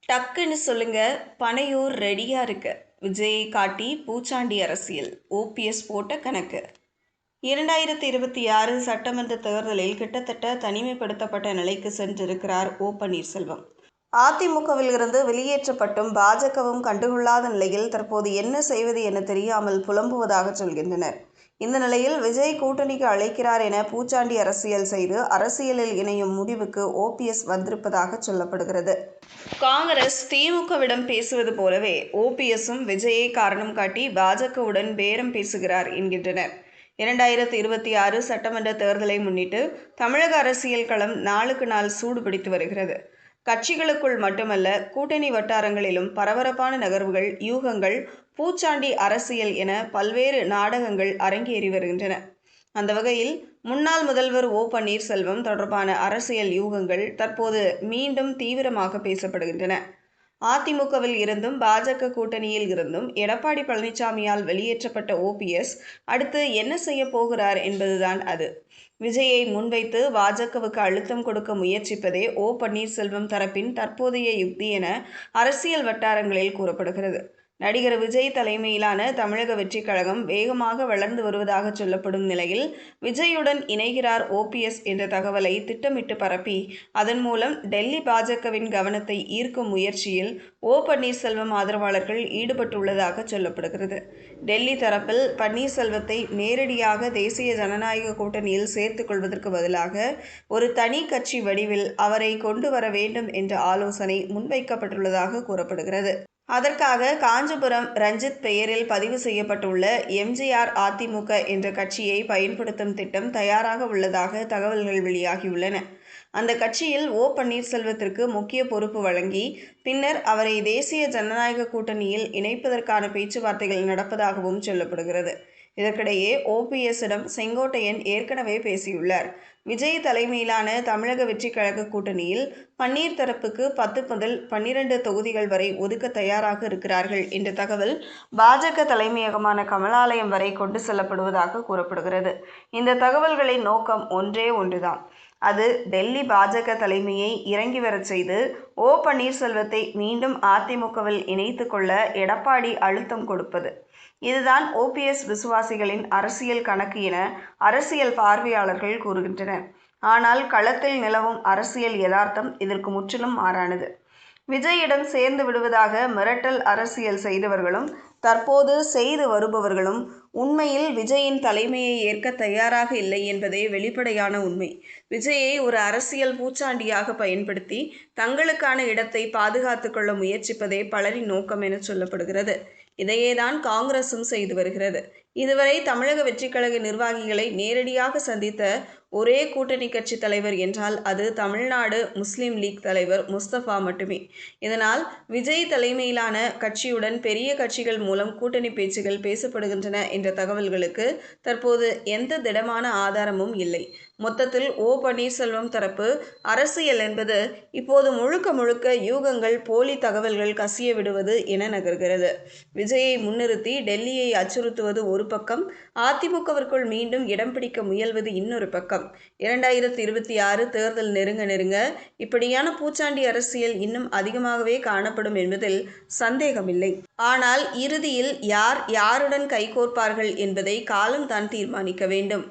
டக்குன்னு சொல்லுங்க. பனையூர் ரெடியா இருக்கு. விஜயை காட்டி பூச்சாண்டி அரசியல். ஓபிஎஸ் போட்ட கணக்கு. 2026 சட்டமன்ற தேர்தலில் கிட்டத்தட்ட தனிமைப்படுத்தப்பட்ட நிலைக்கு சென்றிருக்கிறார் ஓ பன்னீர்செல்வம். அதிமுகவில் இருந்து வெளியேற்றப்பட்டும் பாஜகவும் கண்டுகொள்ளாத நிலையில் தற்போது என்ன செய்வது என தெரியாமல் புலம்புவதாக சொல்கின்றனர். இந்த நிலையில் விஜய் கூட்டணிக்கு அழைக்கிறார் என பூச்சாண்டி அரசியல் செய்து அரசியலில் இணையும் முடிவுக்கு ஓபிஎஸ் வந்திருப்பதாக சொல்லப்படுகிறது. காங்கிரஸ் திமுகவிடம் பேசுவது போலவே ஓபிஎஸும் விஜயை காரணம் காட்டி பாஜகவுடன் பேரம் பேசுகிறார் என்கின்றனர். 2026 சட்டமன்ற தேர்தலை முன்னிட்டு தமிழக அரசியல் களம் நாளுக்கு நாள் சூடு பிடித்து வருகிறது. கட்சிகளுக்குள் மட்டுமல்ல, கூட்டணி வட்டாரங்களிலும் பரபரப்பான நகர்வுகள், யூகங்கள், பூச்சாண்டி அரசியல் என பல்வேறு நாடகங்கள் அரங்கேறி வருகின்றன. அந்த வகையில் முன்னாள் முதல்வர் ஓ பன்னீர்செல்வம் தொடர்பான அரசியல் யூகங்கள் தற்போது மீண்டும் தீவிரமாக பேசப்படுகின்றன. அதிமுகவில் இருந்தும் பாஜக கூட்டணியில் இருந்தும் எடப்பாடி பழனிசாமியால் வெளியேற்றப்பட்ட ஓபிஎஸ் அடுத்து என்ன செய்ய போகிறார் என்பதுதான் அது. விஜயை முன்வைத்து பாஜகவுக்கு அழுத்தம் கொடுக்க முயற்சிப்பதே ஓ பன்னீர்செல்வம் தரப்பின் தற்போதைய யுக்தி என அரசியல் வட்டாரங்களில் கூறப்படுகிறது. நடிகர் விஜய் தலைமையிலான தமிழக வெற்றிக் கழகம் வேகமாக வளர்ந்து வருவதாக சொல்லப்படும் நிலையில் விஜயுடன் இணைகிறார் ஓபிஎஸ் என்ற தகவலை திட்டமிட்டு பரப்பி அதன் மூலம் டெல்லி பாஜகவின் கவனத்தை ஈர்க்கும் முயற்சியில் ஓ பன்னீர்செல்வம் ஆதரவாளர்கள் ஈடுபட்டுள்ளதாக சொல்லப்படுகிறது. டெல்லி தரப்பில் பன்னீர்செல்வத்தை நேரடியாக தேசிய ஜனநாயக கூட்டணியில் சேர்த்துக் கொள்வதற்கு பதிலாக ஒரு தனி கட்சி வடிவில் அவரை கொண்டு வர வேண்டும் என்ற ஆலோசனை முன்வைக்கப்பட்டுள்ளதாக கூறப்படுகிறது. அதற்காக காஞ்சிபுரம் ரஞ்சித் பெயரில் பதிவு செய்யப்பட்டுள்ள எம்ஜிஆர் அதிமுக என்ற கட்சியை பயன்படுத்தும் திட்டம் தயாராக உள்ளதாக தகவல்கள் வெளியாகியுள்ளன. அந்த கட்சியில் ஓ பன்னீர்செல்வத்திற்கு முக்கிய பொறுப்பு வழங்கி பின்னர் அவரை தேசிய ஜனநாயக கூட்டணியில் இணைப்பதற்கான பேச்சுவார்த்தைகள் நடப்பதாகவும் சொல்லப்படுகிறது. இதற்கிடையே ஓபிஎஸ்ஸிடம் செங்கோட்டையன் ஏற்கனவே பேசியுள்ளார். விஜய் தலைமையிலான தமிழக வெற்றிக் கழக கூட்டணியில் பன்னீர் தரப்புக்கு 10 முதல் 12 தொகுதிகள் வரை ஒதுக்க தயாராக இருக்கிறார்கள் என்ற தகவல் பாஜக தலைமையகமான கமலாலயம் வரை கொண்டு செல்லப்படுவதாக கூறப்படுகிறது. இந்த தகவல்களின் நோக்கம் ஒன்றே ஒன்றுதான். அது டெல்லி பாஜக தலைமையை இறங்கி வரச் செய்து ஓ பன்னீர்செல்வத்தை மீண்டும் அதிமுகவில் இணைத்து கொள்ள எடப்பாடி அழுத்தம் கொடுப்பது. இதுதான் ஓபிஎஸ் விசுவாசிகளின் அரசியல் கணக்கு என அரசியல் பார்வையாளர்கள் கூறுகின்றனர். ஆனால் களத்தில் நிலவும் அரசியல் யதார்த்தம் இதற்கு முற்றிலும் மாறானது. விஜயிடம் சேர்ந்து விடுவதாக மிரட்டல் அரசியல் செய்தவர்களும் தற்போது செய்து வருபவர்களும் உண்மையில் விஜயின் தலைமையை ஏற்க தயாராக இல்லை என்பதே வெளிப்படையான உண்மை. விஜயை ஒரு அரசியல் பூச்சாண்டியாக பயன்படுத்தி தங்களுக்கான இடத்தை பாதுகாத்து கொள்ள முயற்சிப்பதே பலரின் நோக்கம் என சொல்லப்படுகிறது. இதையேதான் காங்கிரசும் செய்து வருகிறது. இதுவரை தமிழக வெற்றிக் கழக நிர்வாகிகளை நேரடியாக சந்தித்த ஒரே கூட்டணி கட்சி தலைவர் என்றால் அது தமிழ்நாடு முஸ்லிம் லீக் தலைவர் முஸ்தபா மட்டுமே. இதனால் விஜய் தலைமையிலான கட்சியுடன் பெரிய கட்சிகள் மூலம் கூட்டணி பேச்சுகள் பேசப்படுகின்றன என்ற தகவல்களுக்கு தற்போது எந்த திடமான ஆதாரமும் இல்லை. மொத்தத்தில் ஓ பன்னீர்செல்வம் தரப்பு அரசியல் என்பது இப்போது முழுக்க முழுக்க யூகங்கள், போலி தகவல்கள் கசிய விடுவது என நகர்கிறது. விஜயை முன்னிறுத்தி டெல்லியை அச்சுறுத்துவது ஒரு பக்கம், அதிமுகவிற்குள் மீண்டும் இடம் பிடிக்க முயல்வது இன்னொரு பக்கம். 2026 தேர்தல் நெருங்க இப்படியான பூச்சாண்டி அரசியல் இன்னும் அதிகமாகவே காணப்படும் என்பதில் சந்தேகமில்லை. ஆனால் இறுதியில் யார் யாருடன் கைகோர்ப்பார்கள் என்பதை காலம்தான் தீர்மானிக்க வேண்டும்.